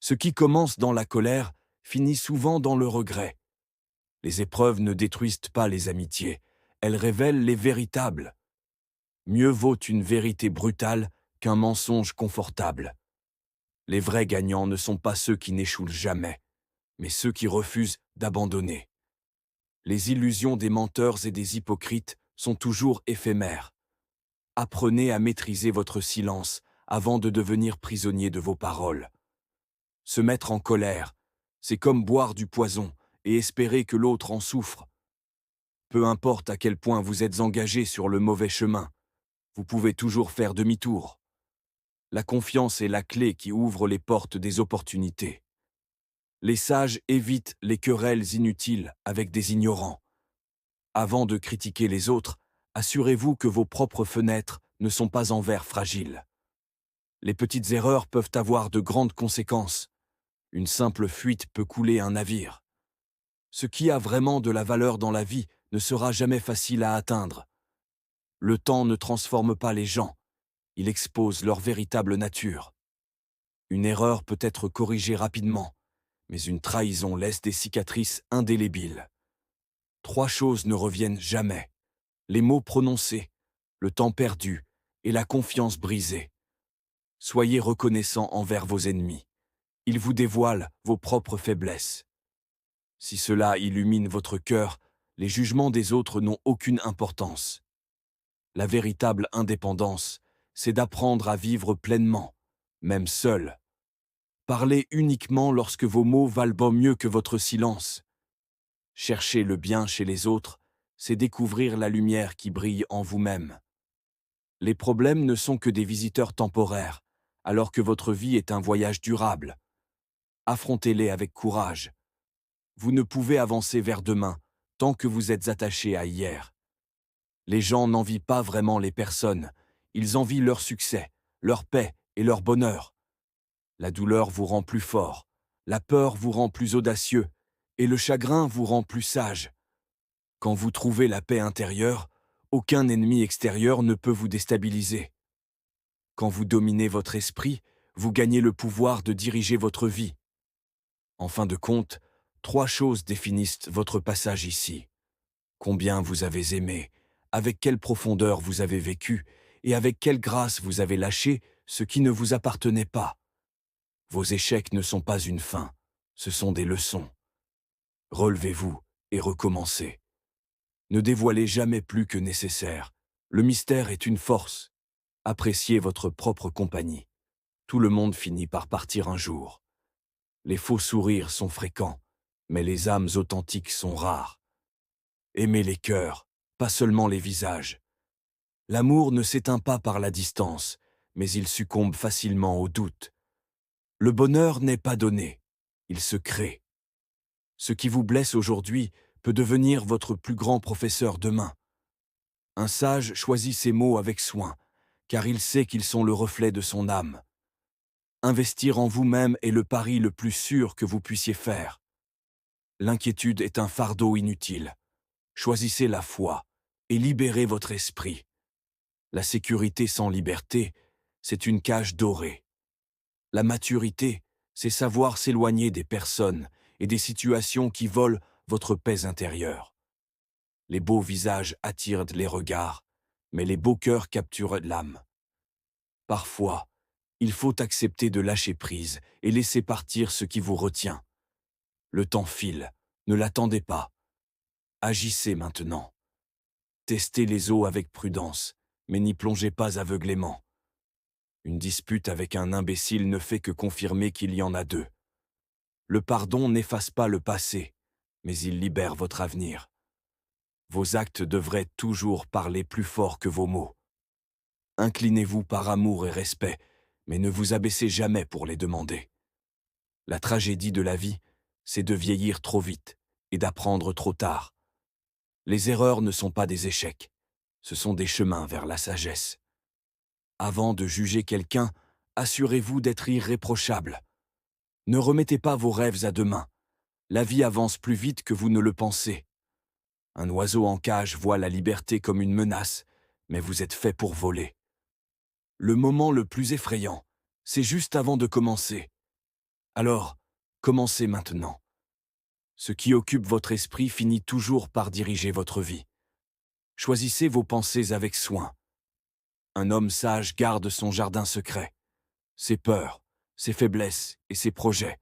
Ce qui commence dans la colère finit souvent dans le regret. Les épreuves ne détruisent pas les amitiés, elles révèlent les véritables. Mieux vaut une vérité brutale qu'un mensonge confortable. Les vrais gagnants ne sont pas ceux qui n'échouent jamais, mais ceux qui refusent d'abandonner. Les illusions des menteurs et des hypocrites sont toujours éphémères. Apprenez à maîtriser votre silence avant de devenir prisonnier de vos paroles. Se mettre en colère, c'est comme boire du poison et espérer que l'autre en souffre. Peu importe à quel point vous êtes engagé sur le mauvais chemin, vous pouvez toujours faire demi-tour. La confiance est la clé qui ouvre les portes des opportunités. Les sages évitent les querelles inutiles avec des ignorants. Avant de critiquer les autres, assurez-vous que vos propres fenêtres ne sont pas en verre fragile. Les petites erreurs peuvent avoir de grandes conséquences. Une simple fuite peut couler un navire. Ce qui a vraiment de la valeur dans la vie ne sera jamais facile à atteindre. Le temps ne transforme pas les gens, il expose leur véritable nature. Une erreur peut être corrigée rapidement, mais une trahison laisse des cicatrices indélébiles. 3 choses ne reviennent jamais: les mots prononcés, le temps perdu et la confiance brisée. Soyez reconnaissant envers vos ennemis. Ils vous dévoilent vos propres faiblesses. Si cela illumine votre cœur, les jugements des autres n'ont aucune importance. La véritable indépendance, c'est d'apprendre à vivre pleinement, même seul. Parlez uniquement lorsque vos mots valent mieux que votre silence. Chercher le bien chez les autres, c'est découvrir la lumière qui brille en vous-même. Les problèmes ne sont que des visiteurs temporaires, alors que votre vie est un voyage durable. Affrontez-les avec courage. Vous ne pouvez avancer vers demain tant que vous êtes attaché à hier. Les gens n'envient pas vraiment les personnes, ils envient leur succès, leur paix et leur bonheur. La douleur vous rend plus fort, la peur vous rend plus audacieux, et le chagrin vous rend plus sage. Quand vous trouvez la paix intérieure, aucun ennemi extérieur ne peut vous déstabiliser. Quand vous dominez votre esprit, vous gagnez le pouvoir de diriger votre vie. En fin de compte, 3 choses définissent votre passage ici. Combien vous avez aimé, avec quelle profondeur vous avez vécu, et avec quelle grâce vous avez lâché ce qui ne vous appartenait pas. Vos échecs ne sont pas une fin, ce sont des leçons. Relevez-vous et recommencez. Ne dévoilez jamais plus que nécessaire. Le mystère est une force. Appréciez votre propre compagnie. Tout le monde finit par partir un jour. Les faux sourires sont fréquents, mais les âmes authentiques sont rares. Aimez les cœurs, pas seulement les visages. L'amour ne s'éteint pas par la distance, mais il succombe facilement au doute. Le bonheur n'est pas donné, il se crée. Ce qui vous blesse aujourd'hui peut devenir votre plus grand professeur demain. Un sage choisit ses mots avec soin, car il sait qu'ils sont le reflet de son âme. Investir en vous-même est le pari le plus sûr que vous puissiez faire. L'inquiétude est un fardeau inutile. Choisissez la foi et libérez votre esprit. La sécurité sans liberté, c'est une cage dorée. La maturité, c'est savoir s'éloigner des personnes et des situations qui volent votre paix intérieure. Les beaux visages attirent les regards, mais les beaux cœurs capturent l'âme. Parfois, il faut accepter de lâcher prise et laisser partir ce qui vous retient. Le temps file, ne l'attendez pas. Agissez maintenant. Testez les eaux avec prudence, mais n'y plongez pas aveuglément. Une dispute avec un imbécile ne fait que confirmer qu'il y en a 2. Le pardon n'efface pas le passé, mais il libère votre avenir. Vos actes devraient toujours parler plus fort que vos mots. Inclinez-vous par amour et respect, mais ne vous abaissez jamais pour les demander. La tragédie de la vie, c'est de vieillir trop vite et d'apprendre trop tard. Les erreurs ne sont pas des échecs, ce sont des chemins vers la sagesse. Avant de juger quelqu'un, assurez-vous d'être irréprochable. Ne remettez pas vos rêves à demain. La vie avance plus vite que vous ne le pensez. Un oiseau en cage voit la liberté comme une menace, mais vous êtes fait pour voler. Le moment le plus effrayant, c'est juste avant de commencer. Alors, commencez maintenant. Ce qui occupe votre esprit finit toujours par diriger votre vie. Choisissez vos pensées avec soin. Un homme sage garde son jardin secret, ses peurs, ses faiblesses et ses projets.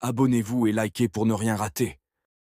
Abonnez-vous et likez pour ne rien rater.